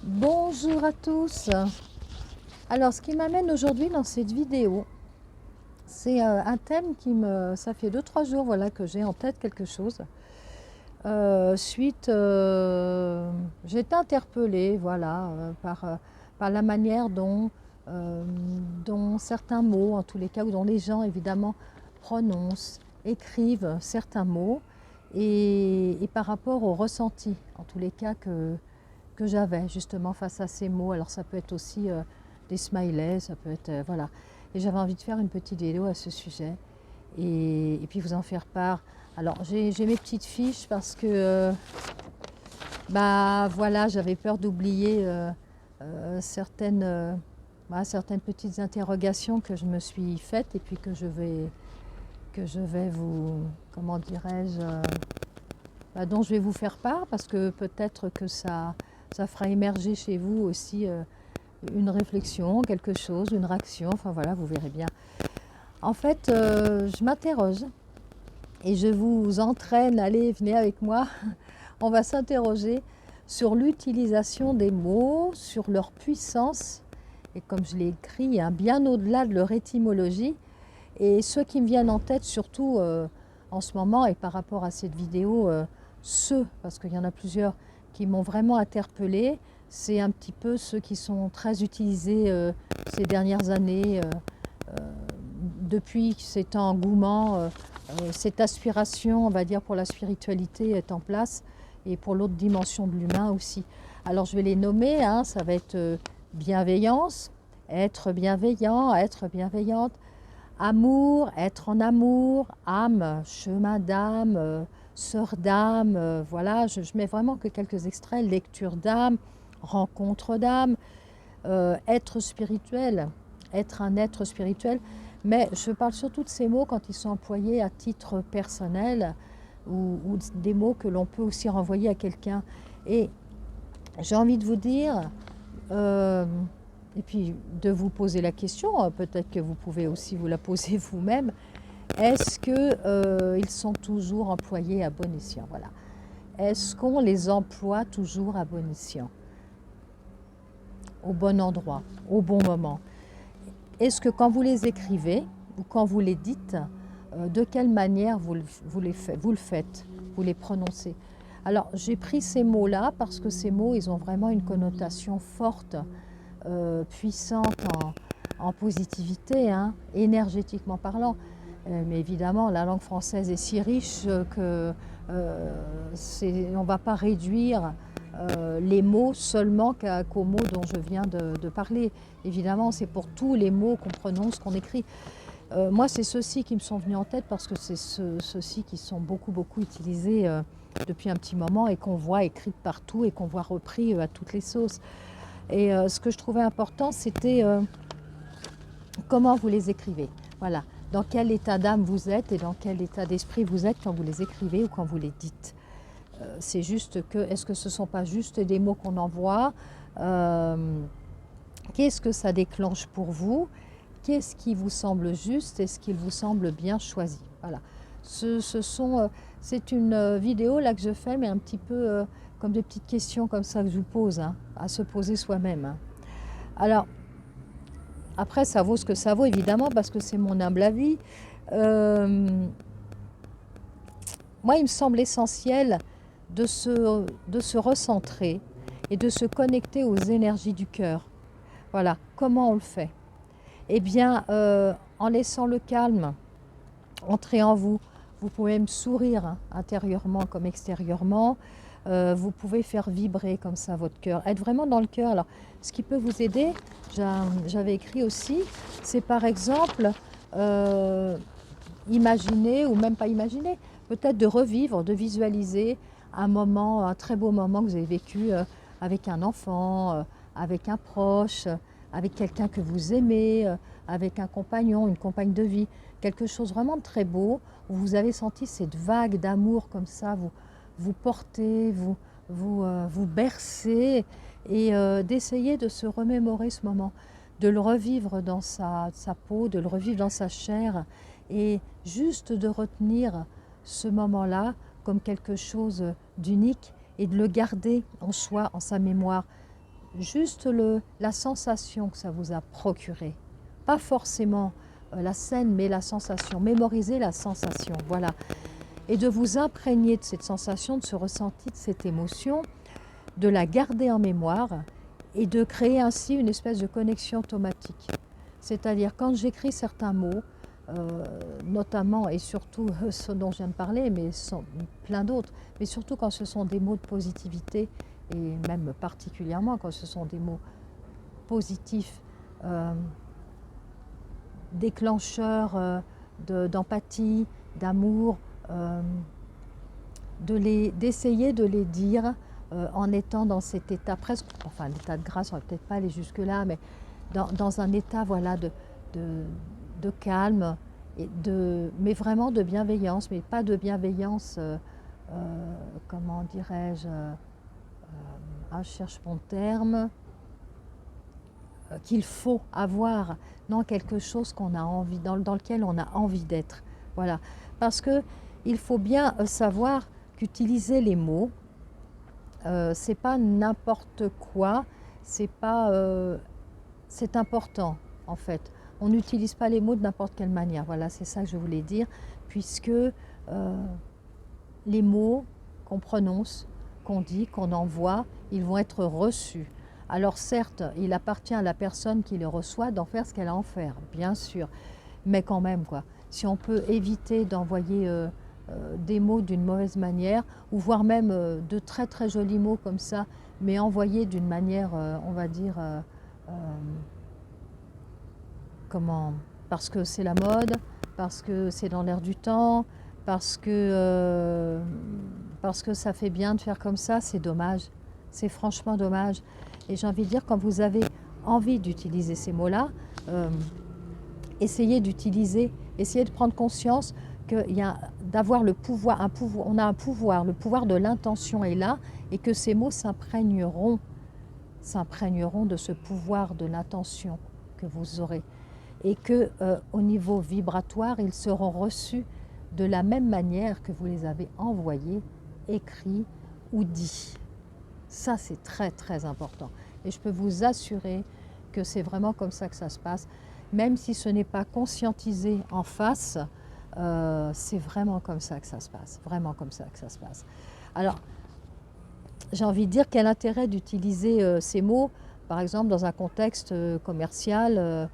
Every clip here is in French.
Bonjour à tous. Alors, ce qui m'amène aujourd'hui dans cette vidéo, c'est un thème ça fait 2 3 jours voilà, que j'ai en tête quelque chose. J'ai été interpellée voilà, par la manière dont certains mots, en tous les cas, ou dont les gens évidemment prononcent, écrivent certains mots, et par rapport au ressenti, en tous les cas, que j'avais justement face à ces mots. Alors ça peut être aussi des smileys, ça peut être voilà. Et j'avais envie de faire une petite vidéo à ce sujet et puis vous en faire part. Alors j'ai mes petites fiches parce que bah voilà, j'avais peur d'oublier certaines petites interrogations que je me suis faites et puis que je vais vous, comment dirais-je, dont je vais vous faire part parce que peut-être que ça fera émerger chez vous aussi une réflexion, quelque chose, une réaction, enfin voilà, vous verrez bien. En fait, je m'interroge et je vous entraîne, allez, venez avec moi, on va s'interroger sur l'utilisation des mots, sur leur puissance, et comme je l'ai écrit, hein, bien au-delà de leur étymologie, et ceux qui me viennent en tête surtout en ce moment et par rapport à cette vidéo, parce qu'il y en a plusieurs qui m'ont vraiment interpellée, c'est un petit peu ceux qui sont très utilisés ces dernières années, depuis que cet engouement, cette aspiration, on va dire, pour la spiritualité est en place et pour l'autre dimension de l'humain aussi. Alors je vais les nommer, hein, ça va être bienveillance, être bienveillant, être bienveillante, amour, être en amour, âme, chemin d'âme, sœur d'âme, voilà, je mets vraiment que quelques extraits, lecture d'âme, rencontre d'âme, être spirituel, être un être spirituel, mais je parle surtout de ces mots quand ils sont employés à titre personnel ou des mots que l'on peut aussi renvoyer à quelqu'un. Et j'ai envie de vous dire, et puis de vous poser la question, peut-être que vous pouvez aussi vous la poser vous-même, est-ce qu'ils sont toujours employés à bon escient? Voilà. Est-ce qu'on les emploie toujours à bon escient? Au bon endroit, au bon moment? Est-ce que quand vous les écrivez ou quand vous les dites, de quelle manière vous le faites, vous les prononcez? Alors j'ai pris ces mots-là parce que ces mots, ils ont vraiment une connotation forte, puissante en positivité, hein, énergétiquement parlant. Mais évidemment, la langue française est si riche que on ne va pas réduire les mots seulement qu'aux mots dont je viens de parler. Évidemment, c'est pour tous les mots qu'on prononce, qu'on écrit. Moi, c'est ceux-ci qui me sont venus en tête parce que c'est ceux-ci qui sont beaucoup utilisés depuis un petit moment et qu'on voit écrits partout et qu'on voit repris à toutes les sauces. Et ce que je trouvais important, c'était comment vous les écrivez. Voilà, dans quel état d'âme vous êtes et dans quel état d'esprit vous êtes quand vous les écrivez ou quand vous les dites. C'est juste que, est-ce que ce ne sont pas juste des mots qu'on envoie? Qu'est-ce que ça déclenche pour vous? Qu'est-ce qui vous semble juste? Est-ce qu'il vous semble bien choisi? Voilà. C'est une vidéo là que je fais, mais un petit peu comme des petites questions comme ça que je vous pose, hein, à se poser soi-même. Hein. Alors, après, ça vaut ce que ça vaut, évidemment, parce que c'est mon humble avis. Moi, il me semble essentiel de se recentrer et de se connecter aux énergies du cœur. Voilà, comment on le fait? Eh bien, en laissant le calme entrer en vous. Vous pouvez me sourire, hein, intérieurement comme extérieurement. Vous pouvez faire vibrer comme ça votre cœur, être vraiment dans le cœur. Alors, ce qui peut vous aider, j'avais écrit aussi, c'est par exemple imaginer, ou même pas imaginer, peut-être de revivre, de visualiser un moment, un très beau moment que vous avez vécu avec un enfant, avec un proche, avec quelqu'un que vous aimez, avec un compagnon, une compagne de vie, quelque chose vraiment de très beau, où vous avez senti cette vague d'amour comme ça, vous porter, vous bercer, et d'essayer de se remémorer ce moment, de le revivre dans sa peau, de le revivre dans sa chair, et juste de retenir ce moment-là comme quelque chose d'unique et de le garder en soi, en sa mémoire. juste la sensation que ça vous a procuré. Pas forcément la scène, mais la sensation. Mémoriser la sensation, voilà. Et de vous imprégner de cette sensation, de ce ressenti, de cette émotion, de la garder en mémoire et de créer ainsi une espèce de connexion automatique. C'est-à-dire quand j'écris certains mots, notamment et surtout ceux dont je viens de parler, mais plein d'autres, mais surtout quand ce sont des mots de positivité, et même particulièrement quand ce sont des mots positifs, déclencheurs d'empathie, d'amour, d'essayer de les dire en étant dans cet état presque, enfin l'état de grâce, on ne va peut-être pas aller jusque-là, mais dans un état voilà, de calme, mais vraiment de bienveillance, mais pas de bienveillance, comment dirais-je, je cherche mon terme, qu'il faut avoir, non, quelque chose qu'on a envie, dans lequel on a envie d'être. Voilà. Parce qu'il faut bien savoir qu'utiliser les mots, c'est pas n'importe quoi, c'est important en fait. On n'utilise pas les mots de n'importe quelle manière. Voilà, c'est ça que je voulais dire, puisque les mots qu'on prononce, qu'on dit, qu'on envoie, ils vont être reçus. Alors certes, il appartient à la personne qui les reçoit d'en faire ce qu'elle a à en faire, bien sûr. Mais quand même, quoi. Si on peut éviter d'envoyer des mots d'une mauvaise manière, ou voire même de très très jolis mots comme ça, mais envoyés d'une manière, on va dire, comment, parce que c'est la mode, parce que c'est dans l'air du temps, parce que ça fait bien de faire comme ça, c'est dommage. C'est franchement dommage. Et j'ai envie de dire, quand vous avez envie d'utiliser ces mots-là, essayez de prendre conscience qu'il y a d'avoir le pouvoir, on a un pouvoir, le pouvoir de l'intention est là, et que ces mots s'imprégneront de ce pouvoir de l'intention que vous aurez. Et que au niveau vibratoire, ils seront reçus de la même manière que vous les avez envoyés, écrits ou dits. Ça, c'est très très important. Et je peux vous assurer que c'est vraiment comme ça que ça se passe. Même si ce n'est pas conscientisé en face, c'est vraiment comme ça que ça se passe. Vraiment comme ça que ça se passe. Alors, j'ai envie de dire quel intérêt d'utiliser ces mots, par exemple dans un contexte commercial,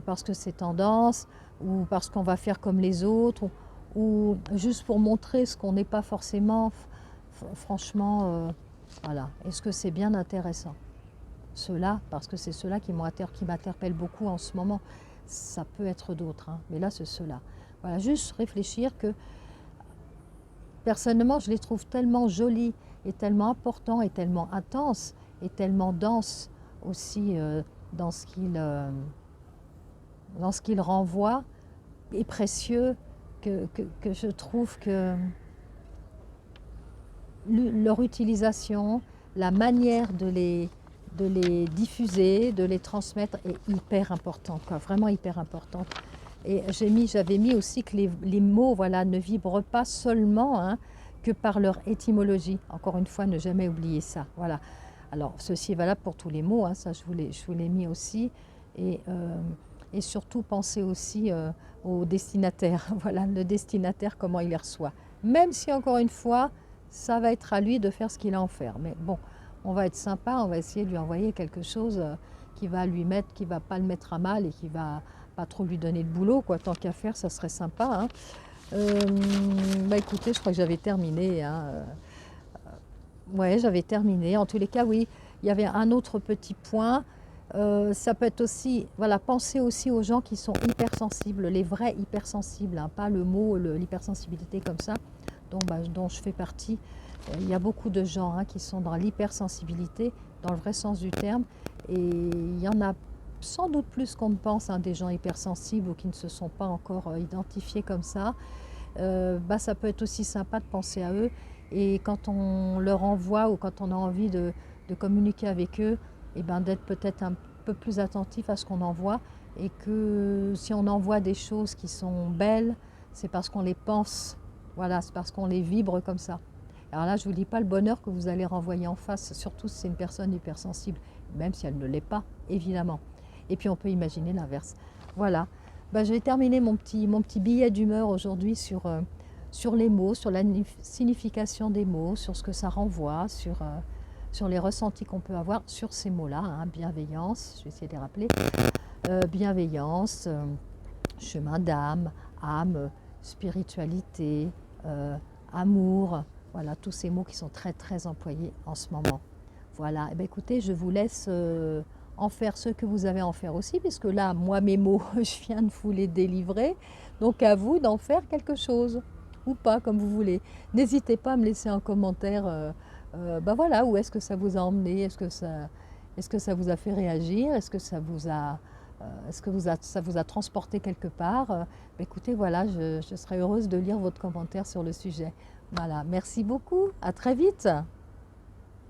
parce que c'est tendance, ou parce qu'on va faire comme les autres, ou juste pour montrer ce qu'on n'est pas forcément, franchement, voilà. Est-ce que c'est bien intéressant? Ceux-là, parce que c'est ceux-là qui m'interpellent beaucoup en ce moment. Ça peut être d'autres, hein, mais là c'est ceux-là. Voilà, juste réfléchir que, personnellement, je les trouve tellement jolis, et tellement importants, et tellement intenses, et tellement denses aussi dans ce qu'ils renvoient, et précieux, que je trouve que leur utilisation, la manière de les diffuser, de les transmettre est hyper importante, quoi, vraiment hyper importante. Et j'avais mis aussi que les mots, voilà, ne vibrent pas seulement, hein, que par leur étymologie. Encore une fois, ne jamais oublier ça. Voilà. Alors, ceci est valable pour tous les mots, hein, ça je vous l'ai mis aussi. Et surtout, pensez aussi au destinataire. Voilà, le destinataire, comment il les reçoit. Même si, encore une fois, ça va être à lui de faire ce qu'il a à en faire. Mais bon, on va être sympa, on va essayer de lui envoyer quelque chose qui va pas le mettre à mal et qui va pas trop lui donner de boulot, quoi. Tant qu'à faire, ça serait sympa, hein. Écoutez, je crois que j'avais terminé, hein. Ouais, j'avais terminé. En tous les cas, oui, il y avait un autre petit point. Ça peut être aussi, voilà, pensez aussi aux gens qui sont hypersensibles, les vrais hypersensibles, hein, pas le mot, l'hypersensibilité comme ça, dont je fais partie. Il y a beaucoup de gens, hein, qui sont dans l'hypersensibilité, dans le vrai sens du terme, et il y en a sans doute plus qu'on ne pense, hein, des gens hypersensibles ou qui ne se sont pas encore identifiés comme ça. Ça peut être aussi sympa de penser à eux, et quand on leur envoie ou quand on a envie de communiquer avec eux, et d'être peut-être un peu plus attentif à ce qu'on envoie, et que si on envoie des choses qui sont belles, c'est parce qu'on les pense, voilà, c'est parce qu'on les vibre comme ça. Alors là, je ne vous dis pas le bonheur que vous allez renvoyer en face, surtout si c'est une personne hypersensible, même si elle ne l'est pas, évidemment. Et puis on peut imaginer l'inverse. Voilà. Ben, je vais terminer mon petit billet d'humeur aujourd'hui sur les mots, sur la signification des mots, sur ce que ça renvoie, sur les ressentis qu'on peut avoir sur ces mots-là. Hein, bienveillance, je vais essayer de les rappeler. Bienveillance, chemin d'âme, âme, spiritualité, amour. Voilà, tous ces mots qui sont très très employés en ce moment. Voilà, et bien écoutez, je vous laisse en faire ce que vous avez à en faire aussi, puisque là, moi, mes mots, je viens de vous les délivrer. Donc à vous d'en faire quelque chose, ou pas, comme vous voulez. N'hésitez pas à me laisser un commentaire, ben voilà, où est-ce que ça vous a emmené, est-ce que ça vous a fait réagir, est-ce que ça vous a... ça vous a transporté quelque part? Écoutez, voilà, je serais heureuse de lire votre commentaire sur le sujet. Voilà, merci beaucoup, à très vite.